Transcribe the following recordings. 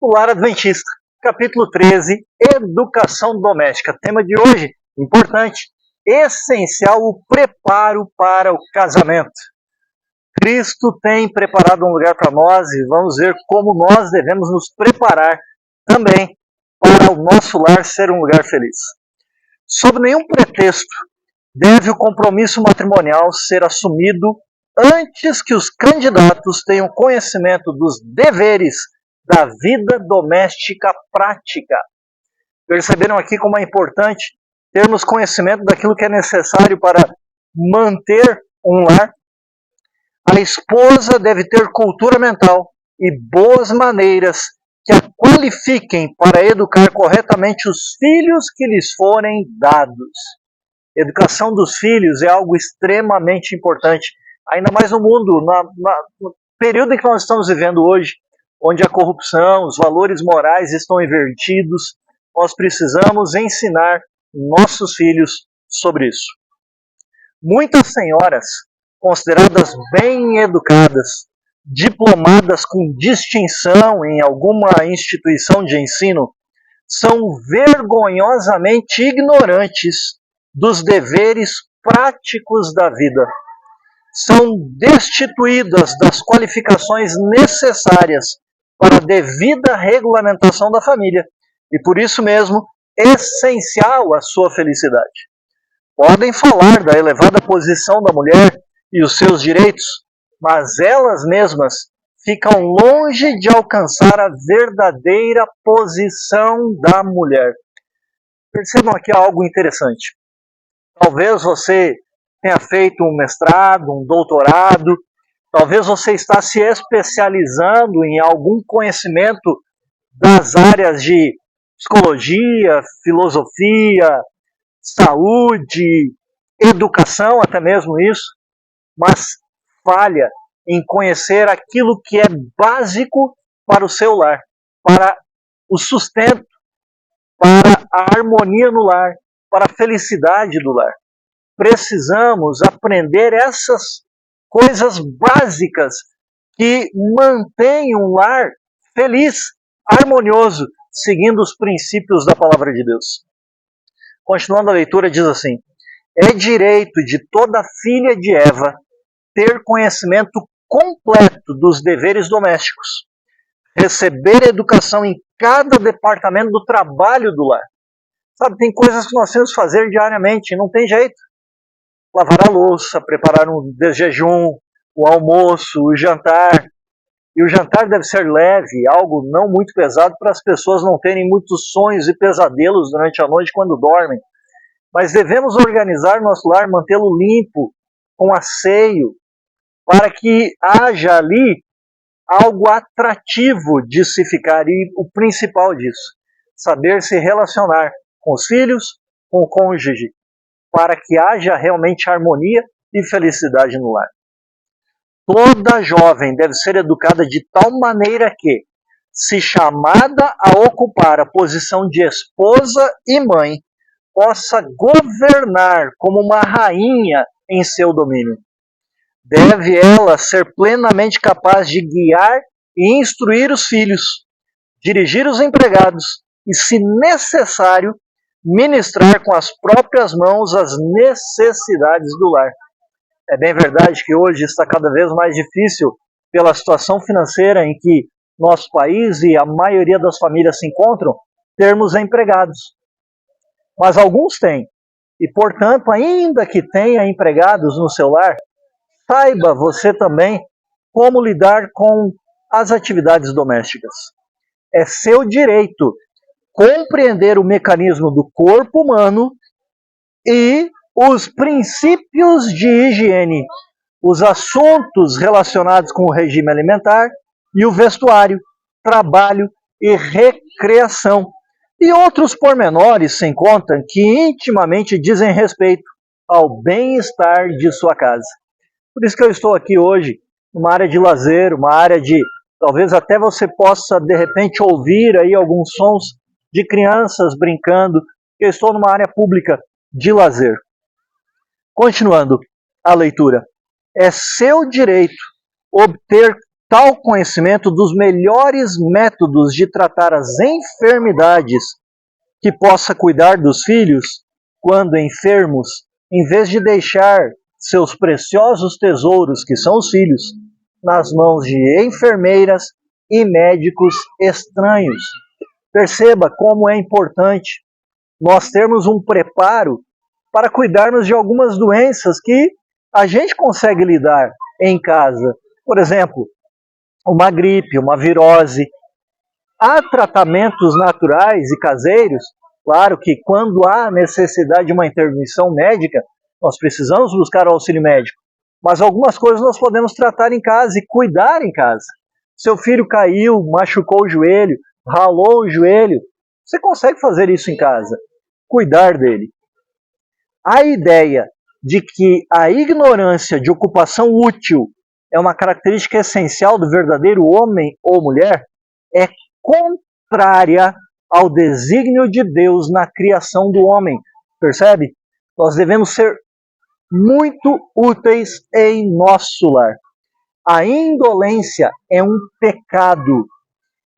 O Lar Adventista, capítulo 13, Educação Doméstica. Tema de hoje, importante, essencial o preparo para o casamento. Cristo tem preparado um lugar para nós e vamos ver como nós devemos nos preparar também para o nosso lar ser um lugar feliz. Sob nenhum pretexto deve o compromisso matrimonial ser assumido antes que os candidatos tenham conhecimento dos deveres da vida doméstica prática. Perceberam aqui como é importante termos conhecimento daquilo que é necessário para manter um lar? A esposa deve ter cultura mental e boas maneiras que a qualifiquem para educar corretamente os filhos que lhes forem dados. Educação dos filhos é algo extremamente importante, ainda mais no mundo, no período em que nós estamos vivendo hoje, onde a corrupção, os valores morais estão invertidos. Nós precisamos ensinar nossos filhos sobre isso. Muitas senhoras, consideradas bem educadas, diplomadas com distinção em alguma instituição de ensino, são vergonhosamente ignorantes dos deveres práticos da vida. São destituídas das qualificações necessárias para a devida regulamentação da família e, por isso mesmo, essencial à sua felicidade. Podem falar da elevada posição da mulher e os seus direitos, mas elas mesmas ficam longe de alcançar a verdadeira posição da mulher. Percebam aqui algo interessante. Talvez você tenha feito um mestrado, um doutorado, talvez você está se especializando em algum conhecimento das áreas de psicologia, filosofia, saúde, educação, até mesmo isso, mas falha em conhecer aquilo que é básico para o seu lar, para o sustento, para a harmonia no lar, para a felicidade do lar. Precisamos aprender essas coisas básicas que mantêm um lar feliz, harmonioso, seguindo os princípios da palavra de Deus. Continuando a leitura, diz assim: é direito de toda filha de Eva ter conhecimento completo dos deveres domésticos, receber educação em cada departamento do trabalho do lar. Sabe, tem coisas que nós temos que fazer diariamente, não tem jeito. Lavar a louça, preparar um jejum, o almoço, o jantar. E o jantar deve ser leve, algo não muito pesado para as pessoas não terem muitos sonhos e pesadelos durante a noite quando dormem. Mas devemos organizar nosso lar, mantê-lo limpo, com asseio, para que haja ali algo atrativo de se ficar. E o principal disso, saber se relacionar com os filhos, com o cônjuge, para que haja realmente harmonia e felicidade no lar. Toda jovem deve ser educada de tal maneira que, se chamada a ocupar a posição de esposa e mãe, possa governar como uma rainha em seu domínio. Deve ela ser plenamente capaz de guiar e instruir os filhos, dirigir os empregados e, se necessário, ministrar com as próprias mãos as necessidades do lar. É bem verdade que hoje está cada vez mais difícil pela situação financeira em que nosso país e a maioria das famílias se encontram, termos empregados. Mas alguns têm. E, portanto, ainda que tenha empregados no seu lar, saiba você também como lidar com as atividades domésticas. É seu direito compreender o mecanismo do corpo humano e os princípios de higiene, os assuntos relacionados com o regime alimentar e o vestuário, trabalho e recreação, e outros pormenores sem conta que intimamente dizem respeito ao bem-estar de sua casa. Por isso que eu estou aqui hoje, numa área de lazer, uma área de, talvez até você possa de repente ouvir aí alguns sons de crianças brincando, eu estou numa área pública de lazer. Continuando a leitura, é seu direito obter tal conhecimento dos melhores métodos de tratar as enfermidades, que possa cuidar dos filhos quando enfermos, em vez de deixar seus preciosos tesouros, que são os filhos, nas mãos de enfermeiras e médicos estranhos. Perceba como é importante nós termos um preparo para cuidarmos de algumas doenças que a gente consegue lidar em casa. Por exemplo, uma gripe, uma virose. Há tratamentos naturais e caseiros. Claro que quando há necessidade de uma intervenção médica, nós precisamos buscar o auxílio médico. Mas algumas coisas nós podemos tratar em casa e cuidar em casa. Seu filho caiu, machucou o joelho, ralou o joelho. Você consegue fazer isso em casa. Cuidar dele. A ideia de que a ignorância de ocupação útil é uma característica essencial do verdadeiro homem ou mulher é contrária ao desígnio de Deus na criação do homem. Percebe? Nós devemos ser muito úteis em nosso lar. A indolência é um pecado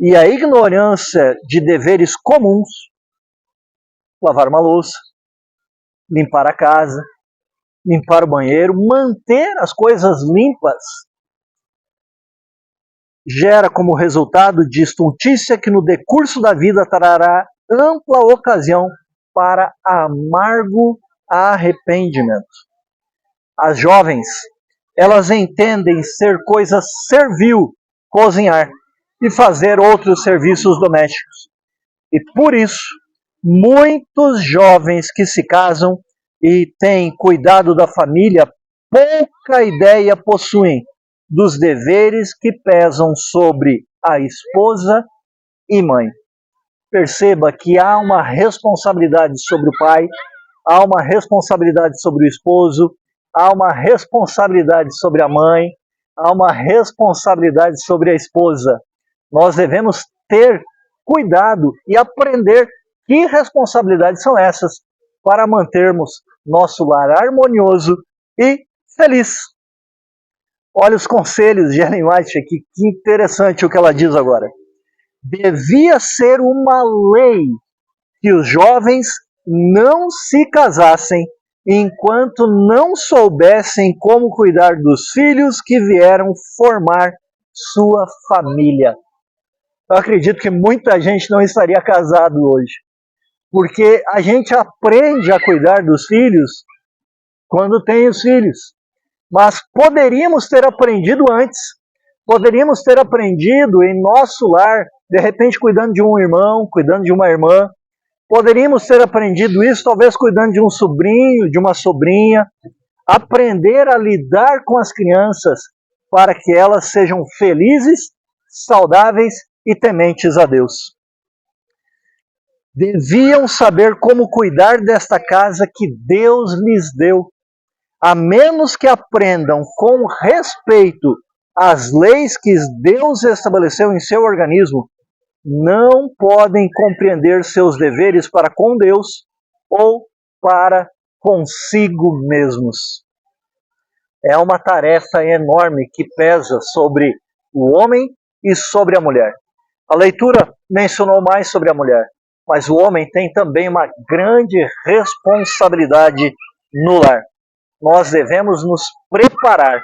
e a ignorância de deveres comuns, lavar uma louça, limpar a casa, limpar o banheiro, manter as coisas limpas, gera como resultado de estultícia que no decurso da vida trará ampla ocasião para amargo arrependimento. As jovens, elas entendem ser coisa servil cozinhar e fazer outros serviços domésticos. E por isso, muitos jovens que se casam e têm cuidado da família, pouca ideia possuem dos deveres que pesam sobre a esposa e mãe. Perceba que há uma responsabilidade sobre o pai, há uma responsabilidade sobre o esposo, há uma responsabilidade sobre a mãe, há uma responsabilidade sobre a esposa. Nós devemos ter cuidado e aprender que responsabilidades são essas para mantermos nosso lar harmonioso e feliz. Olha os conselhos de Ellen White aqui, que interessante o que ela diz agora. Devia ser uma lei que os jovens não se casassem enquanto não soubessem como cuidar dos filhos que vieram formar sua família. Eu acredito que muita gente não estaria casado hoje, porque a gente aprende a cuidar dos filhos quando tem os filhos. Mas poderíamos ter aprendido antes, poderíamos ter aprendido em nosso lar, de repente cuidando de um irmão, cuidando de uma irmã, poderíamos ter aprendido isso talvez cuidando de um sobrinho, de uma sobrinha, aprender a lidar com as crianças para que elas sejam felizes, saudáveis e tementes a Deus. Deviam saber como cuidar desta casa que Deus lhes deu, a menos que aprendam com respeito as leis que Deus estabeleceu em seu organismo, não podem compreender seus deveres para com Deus ou para consigo mesmos. É uma tarefa enorme que pesa sobre o homem e sobre a mulher. A leitura mencionou mais sobre a mulher, mas o homem tem também uma grande responsabilidade no lar. Nós devemos nos preparar.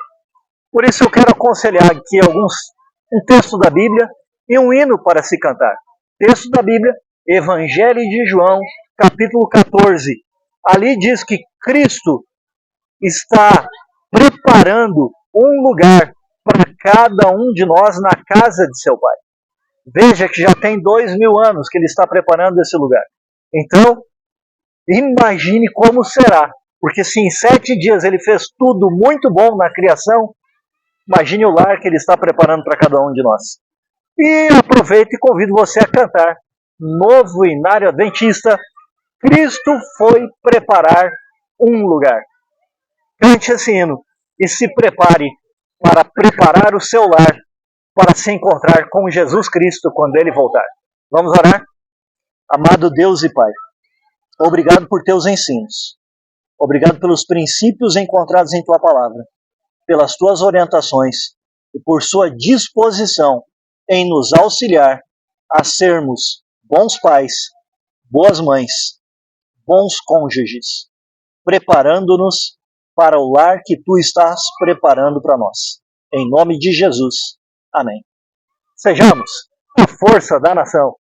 Por isso eu quero aconselhar aqui um texto da Bíblia e um hino para se cantar. Texto da Bíblia, Evangelho de João, capítulo 14. Ali diz que Cristo está preparando um lugar para cada um de nós na casa de seu Pai. Veja que já tem 2000 anos que Ele está preparando esse lugar. Então, imagine como será. Porque se em 7 dias Ele fez tudo muito bom na criação, imagine o lar que Ele está preparando para cada um de nós. E aproveito e convido você a cantar Novo Inário Adventista, Cristo foi preparar um lugar. Cante esse hino e se prepare para preparar o seu lar para se encontrar com Jesus Cristo quando Ele voltar. Vamos orar? Amado Deus e Pai, obrigado por teus ensinos. Obrigado pelos princípios encontrados em Tua Palavra, pelas Tuas orientações e por sua disposição em nos auxiliar a sermos bons pais, boas mães, bons cônjuges, preparando-nos para o lar que tu estás preparando para nós. Em nome de Jesus. Amém. Sejamos a força da nação.